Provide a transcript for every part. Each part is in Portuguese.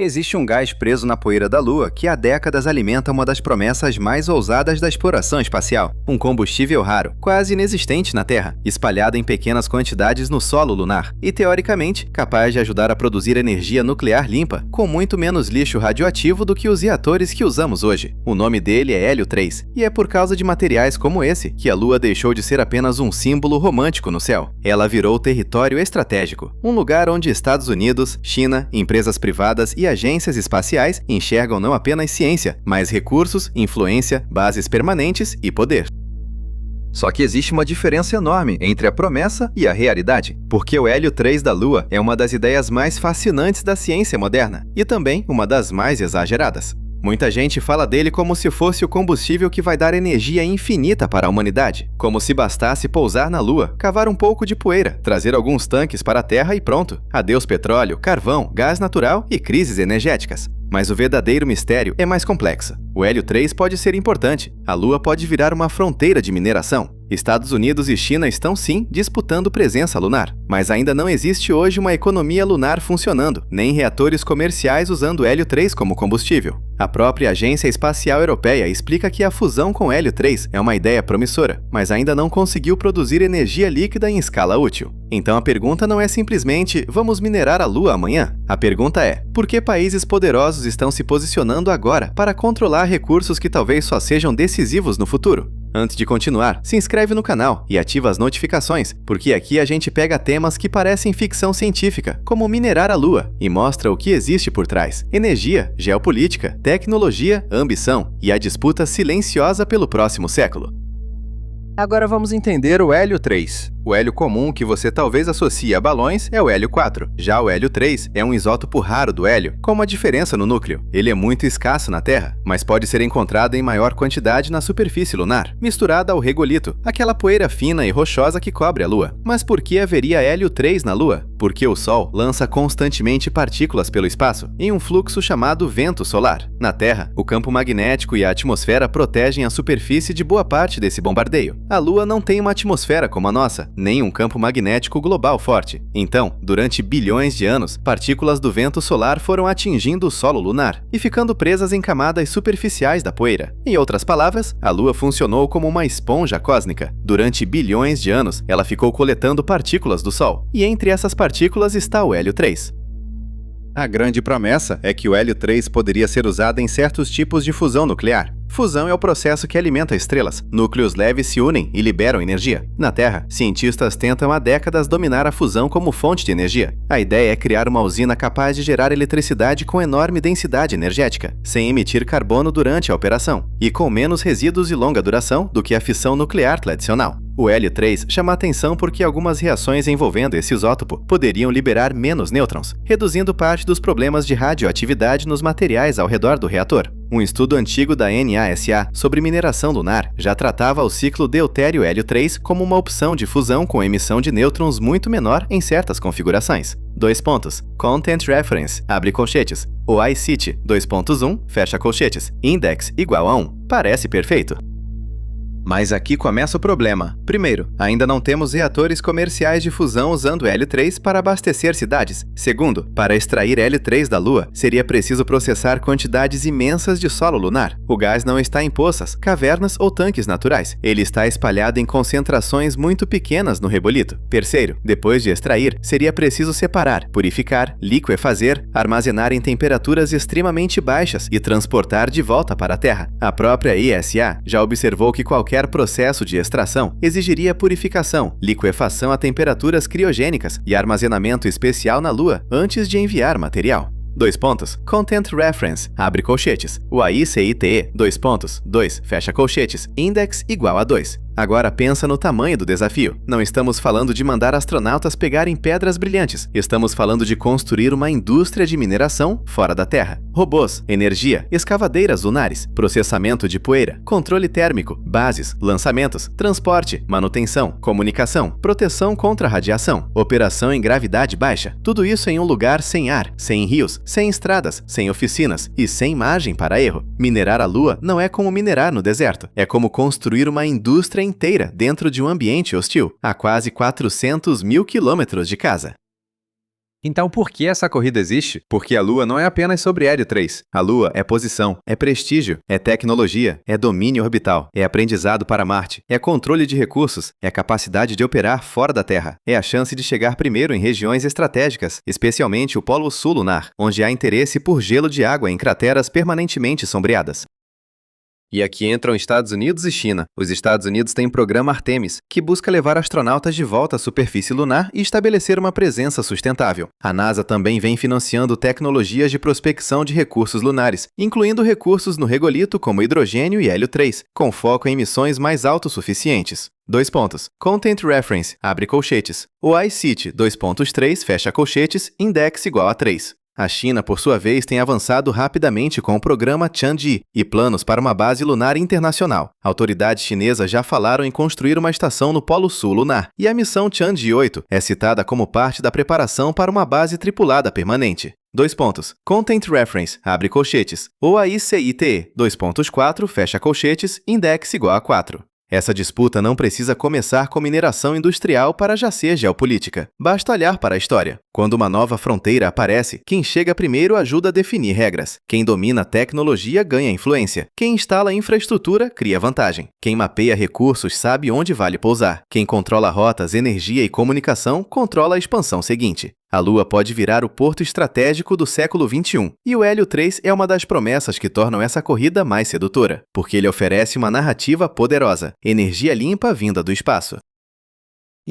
Existe um gás preso na poeira da Lua que há décadas alimenta uma das promessas mais ousadas da exploração espacial. Um combustível raro, quase inexistente na Terra, espalhado em pequenas quantidades no solo lunar e, teoricamente, capaz de ajudar a produzir energia nuclear limpa, com muito menos lixo radioativo do que os reatores que usamos hoje. O nome dele é Hélio 3, e é por causa de materiais como esse que a Lua deixou de ser apenas um símbolo romântico no céu. Ela virou território estratégico, um lugar onde Estados Unidos, China, empresas privadas e agências espaciais enxergam não apenas ciência, mas recursos, influência, bases permanentes e poder. Só que existe uma diferença enorme entre a promessa e a realidade, porque o Hélio 3 da Lua é uma das ideias mais fascinantes da ciência moderna e também uma das mais exageradas. Muita gente fala dele como se fosse o combustível que vai dar energia infinita para a humanidade, como se bastasse pousar na Lua, cavar um pouco de poeira, trazer alguns tanques para a Terra e pronto. Adeus petróleo, carvão, gás natural e crises energéticas. Mas o verdadeiro mistério é mais complexo. O Hélio 3 pode ser importante. A Lua pode virar uma fronteira de mineração. Estados Unidos e China estão sim disputando presença lunar, mas ainda não existe hoje uma economia lunar funcionando, nem reatores comerciais usando Hélio 3 como combustível. A própria Agência Espacial Europeia explica que a fusão com Hélio 3 é uma ideia promissora, mas ainda não conseguiu produzir energia líquida em escala útil. Então a pergunta não é simplesmente vamos minerar a Lua amanhã? A pergunta é, por que países poderosos estão se posicionando agora para controlar recursos que talvez só sejam decisivos no futuro? Antes de continuar, se inscreve no canal e ativa as notificações, porque aqui a gente pega temas que parecem ficção científica, como minerar a Lua, e mostra o que existe por trás: energia, geopolítica, tecnologia, ambição e a disputa silenciosa pelo próximo século. Agora vamos entender o Hélio 3. O hélio comum que você talvez associe a balões é o Hélio 4. Já o Hélio 3 é um isótopo raro do hélio, com uma diferença no núcleo. Ele é muito escasso na Terra, mas pode ser encontrado em maior quantidade na superfície lunar, misturada ao regolito, aquela poeira fina e rochosa que cobre a Lua. Mas por que haveria Hélio 3 na Lua? Porque o Sol lança constantemente partículas pelo espaço, em um fluxo chamado vento solar. Na Terra, o campo magnético e a atmosfera protegem a superfície de boa parte desse bombardeio. A Lua não tem uma atmosfera como a nossa, nem um campo magnético global forte. Então, durante bilhões de anos, partículas do vento solar foram atingindo o solo lunar e ficando presas em camadas superficiais da poeira. Em outras palavras, a Lua funcionou como uma esponja cósmica. Durante bilhões de anos, ela ficou coletando partículas do Sol, e entre essas partículas está o Hélio 3. A grande promessa é que o Hélio 3 poderia ser usado em certos tipos de fusão nuclear. Fusão é o processo que alimenta estrelas. Núcleos leves se unem e liberam energia. Na Terra, cientistas tentam há décadas dominar a fusão como fonte de energia. A ideia é criar uma usina capaz de gerar eletricidade com enorme densidade energética, sem emitir carbono durante a operação, e com menos resíduos e longa duração do que a fissão nuclear tradicional. O Hélio 3 chama a atenção porque algumas reações envolvendo esse isótopo poderiam liberar menos nêutrons, reduzindo parte dos problemas de radioatividade nos materiais ao redor do reator. Um estudo antigo da NASA sobre mineração lunar já tratava o ciclo deutério-hélio 3 como uma opção de fusão com emissão de nêutrons muito menor em certas configurações. Content Reference, abre colchetes. O iCIT, 2.1, fecha colchetes. Index igual a 1. Parece perfeito. Mas aqui começa o problema. Primeiro, ainda não temos reatores comerciais de fusão usando Hélio 3 para abastecer cidades. Segundo, para extrair Hélio 3 da Lua, seria preciso processar quantidades imensas de solo lunar. O gás não está em poças, cavernas ou tanques naturais. Ele está espalhado em concentrações muito pequenas no regolito. Terceiro, depois de extrair, seria preciso separar, purificar, liquefazer, armazenar em temperaturas extremamente baixas e transportar de volta para a Terra. A própria ESA já observou que qualquer processo de extração exigiria purificação, liquefação a temperaturas criogênicas e armazenamento especial na Lua antes de enviar material. Content Reference, abre colchetes. O AICITE, 2.2, fecha colchetes. Index igual a 2. Agora pensa no tamanho do desafio. Não estamos falando de mandar astronautas pegarem pedras brilhantes. Estamos falando de construir uma indústria de mineração fora da Terra. Robôs, energia, escavadeiras lunares, processamento de poeira, controle térmico, bases, lançamentos, transporte, manutenção, comunicação, proteção contra radiação, operação em gravidade baixa. Tudo isso em um lugar sem ar, sem rios, sem estradas, sem oficinas e sem margem para erro. Minerar a Lua não é como minerar no deserto. É como construir uma indústria inteira dentro de um ambiente hostil, a quase 400 mil quilômetros de casa. Então por que essa corrida existe? Porque a Lua não é apenas sobre Hélio 3. A Lua é posição, é prestígio, é tecnologia, é domínio orbital, é aprendizado para Marte, é controle de recursos, é capacidade de operar fora da Terra, é a chance de chegar primeiro em regiões estratégicas, especialmente o Polo Sul lunar, onde há interesse por gelo de água em crateras permanentemente sombreadas. E aqui entram Estados Unidos e China. Os Estados Unidos têm o programa Artemis, que busca levar astronautas de volta à superfície lunar e estabelecer uma presença sustentável. A NASA também vem financiando tecnologias de prospecção de recursos lunares, incluindo recursos no regolito como hidrogênio e hélio 3, com foco em missões mais autossuficientes. Content Reference, abre colchetes. O iCity, 3, fecha colchetes, index igual a 3. A China, por sua vez, tem avançado rapidamente com o programa Chang'e e planos para uma base lunar internacional. Autoridades chinesas já falaram em construir uma estação no Polo Sul lunar, e a missão Chang'e 8 é citada como parte da preparação para uma base tripulada permanente. Content Reference, abre colchetes. O AICITE, 4, fecha colchetes, index igual a 4. Essa disputa não precisa começar com mineração industrial para já ser geopolítica. Basta olhar para a história. Quando uma nova fronteira aparece, quem chega primeiro ajuda a definir regras. Quem domina a tecnologia ganha influência. Quem instala infraestrutura cria vantagem. Quem mapeia recursos sabe onde vale pousar. Quem controla rotas, energia e comunicação controla a expansão seguinte. A Lua pode virar o porto estratégico do século XXI, e o Hélio 3 é uma das promessas que tornam essa corrida mais sedutora, porque ele oferece uma narrativa poderosa, energia limpa vinda do espaço.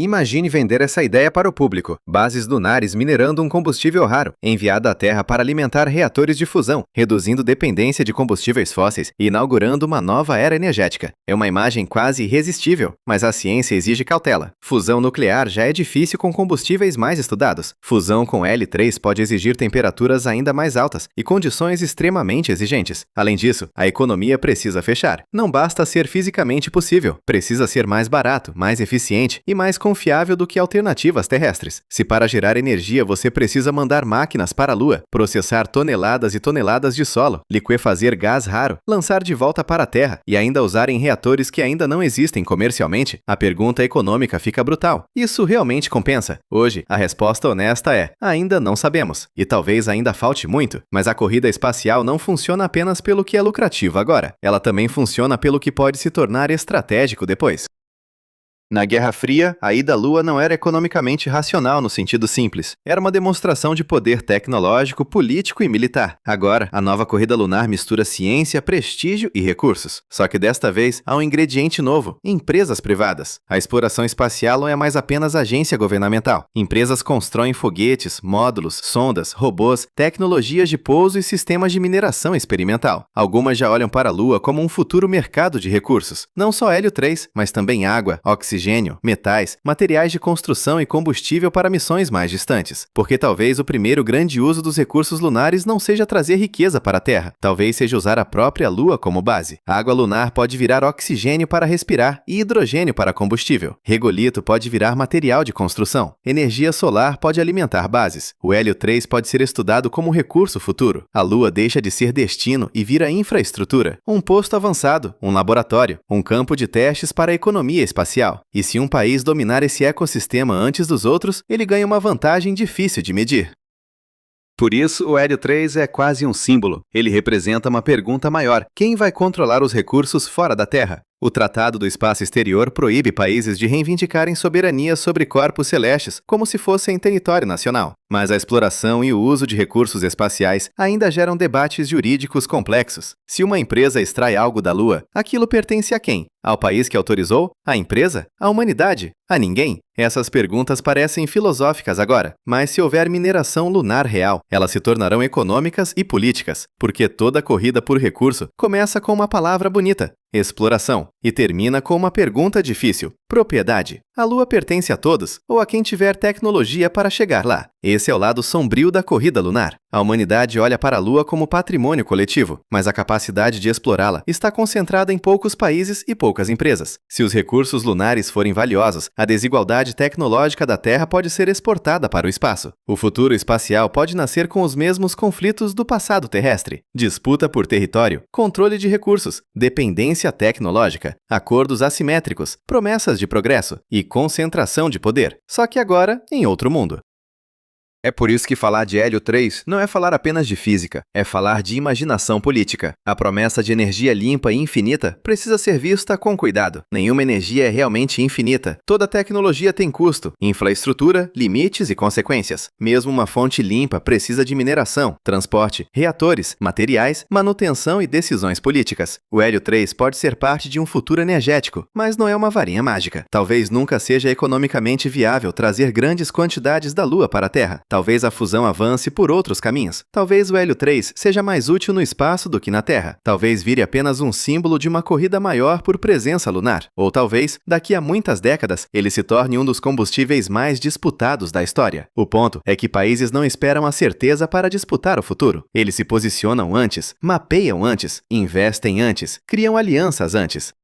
Imagine vender essa ideia para o público. Bases lunares minerando um combustível raro, enviado à Terra para alimentar reatores de fusão, reduzindo dependência de combustíveis fósseis e inaugurando uma nova era energética. É uma imagem quase irresistível, mas a ciência exige cautela. Fusão nuclear já é difícil com combustíveis mais estudados. Fusão com hélio 3 pode exigir temperaturas ainda mais altas e condições extremamente exigentes. Além disso, a economia precisa fechar. Não basta ser fisicamente possível, precisa ser mais barato, mais eficiente e mais confiável do que alternativas terrestres. Se para gerar energia você precisa mandar máquinas para a Lua, processar toneladas e toneladas de solo, liquefazer gás raro, lançar de volta para a Terra e ainda usar em reatores que ainda não existem comercialmente, a pergunta econômica fica brutal. Isso realmente compensa? Hoje, a resposta honesta é: ainda não sabemos. E talvez ainda falte muito, mas a corrida espacial não funciona apenas pelo que é lucrativo agora. Ela também funciona pelo que pode se tornar estratégico depois. Na Guerra Fria, a ida à Lua não era economicamente racional no sentido simples. Era uma demonstração de poder tecnológico, político e militar. Agora, a nova corrida lunar mistura ciência, prestígio e recursos. Só que desta vez, há um ingrediente novo: empresas privadas. A exploração espacial não é mais apenas agência governamental. Empresas constroem foguetes, módulos, sondas, robôs, tecnologias de pouso e sistemas de mineração experimental. Algumas já olham para a Lua como um futuro mercado de recursos. Não só hélio 3, mas também água, oxigênio, metais, materiais de construção e combustível para missões mais distantes. Porque talvez o primeiro grande uso dos recursos lunares não seja trazer riqueza para a Terra, talvez seja usar a própria Lua como base. A água lunar pode virar oxigênio para respirar e hidrogênio para combustível. Regolito pode virar material de construção. Energia solar pode alimentar bases. O hélio 3 pode ser estudado como recurso futuro. A Lua deixa de ser destino e vira infraestrutura. Um posto avançado, um laboratório, um campo de testes para a economia espacial. E se um país dominar esse ecossistema antes dos outros, ele ganha uma vantagem difícil de medir. Por isso, o hélio 3 é quase um símbolo. Ele representa uma pergunta maior: quem vai controlar os recursos fora da Terra? O Tratado do Espaço Exterior proíbe países de reivindicarem soberania sobre corpos celestes como se fossem território nacional. Mas a exploração e o uso de recursos espaciais ainda geram debates jurídicos complexos. Se uma empresa extrai algo da Lua, aquilo pertence a quem? Ao país que autorizou? À empresa? À humanidade? A ninguém? Essas perguntas parecem filosóficas agora, mas se houver mineração lunar real, elas se tornarão econômicas e políticas, porque toda corrida por recurso começa com uma palavra bonita: exploração, e termina com uma pergunta difícil: propriedade. A Lua pertence a todos, ou a quem tiver tecnologia para chegar lá? Esse é o lado sombrio da corrida lunar. A humanidade olha para a Lua como patrimônio coletivo, mas a capacidade de explorá-la está concentrada em poucos países e poucas empresas. Se os recursos lunares forem valiosos, a desigualdade tecnológica da Terra pode ser exportada para o espaço. O futuro espacial pode nascer com os mesmos conflitos do passado terrestre: disputa por território, controle de recursos, dependência tecnológica, acordos assimétricos, promessas de progresso e concentração de poder. Só que agora em outro mundo. É por isso que falar de Hélio 3 não é falar apenas de física, é falar de imaginação política. A promessa de energia limpa e infinita precisa ser vista com cuidado. Nenhuma energia é realmente infinita. Toda tecnologia tem custo, infraestrutura, limites e consequências. Mesmo uma fonte limpa precisa de mineração, transporte, reatores, materiais, manutenção e decisões políticas. O Hélio 3 pode ser parte de um futuro energético, mas não é uma varinha mágica. Talvez nunca seja economicamente viável trazer grandes quantidades da Lua para a Terra. Talvez a fusão avance por outros caminhos. Talvez o Hélio 3 seja mais útil no espaço do que na Terra. Talvez vire apenas um símbolo de uma corrida maior por presença lunar. Ou talvez, daqui a muitas décadas, ele se torne um dos combustíveis mais disputados da história. O ponto é que países não esperam a certeza para disputar o futuro. Eles se posicionam antes, mapeiam antes, investem antes, criam alianças antes.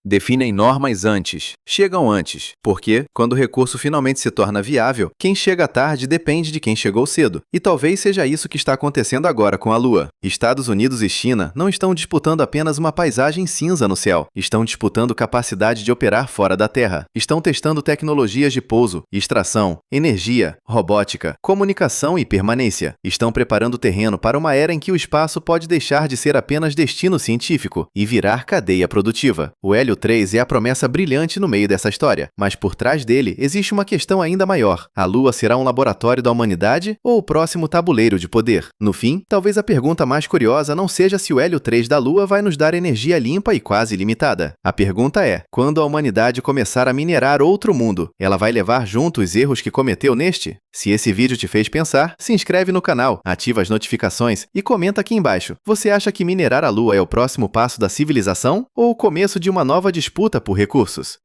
Definem normas antes, chegam antes, porque, quando o recurso finalmente se torna viável, quem chega tarde depende de quem chegou cedo. E talvez seja isso que está acontecendo agora com a Lua. Estados Unidos e China não estão disputando apenas uma paisagem cinza no céu, estão disputando capacidade de operar fora da Terra, estão testando tecnologias de pouso, extração, energia, robótica, comunicação e permanência. Estão preparando o terreno para uma era em que o espaço pode deixar de ser apenas destino científico e virar cadeia produtiva. O Hélio 3 é a promessa brilhante no meio dessa história, mas por trás dele existe uma questão ainda maior. A Lua será um laboratório da humanidade ou o próximo tabuleiro de poder? No fim, talvez a pergunta mais curiosa não seja se o Hélio 3 da Lua vai nos dar energia limpa e quase ilimitada. A pergunta é, quando a humanidade começar a minerar outro mundo, ela vai levar junto os erros que cometeu neste? Se esse vídeo te fez pensar, se inscreve no canal, ativa as notificações e comenta aqui embaixo. Você acha que minerar a Lua é o próximo passo da civilização ou o começo de uma nova disputa por recursos?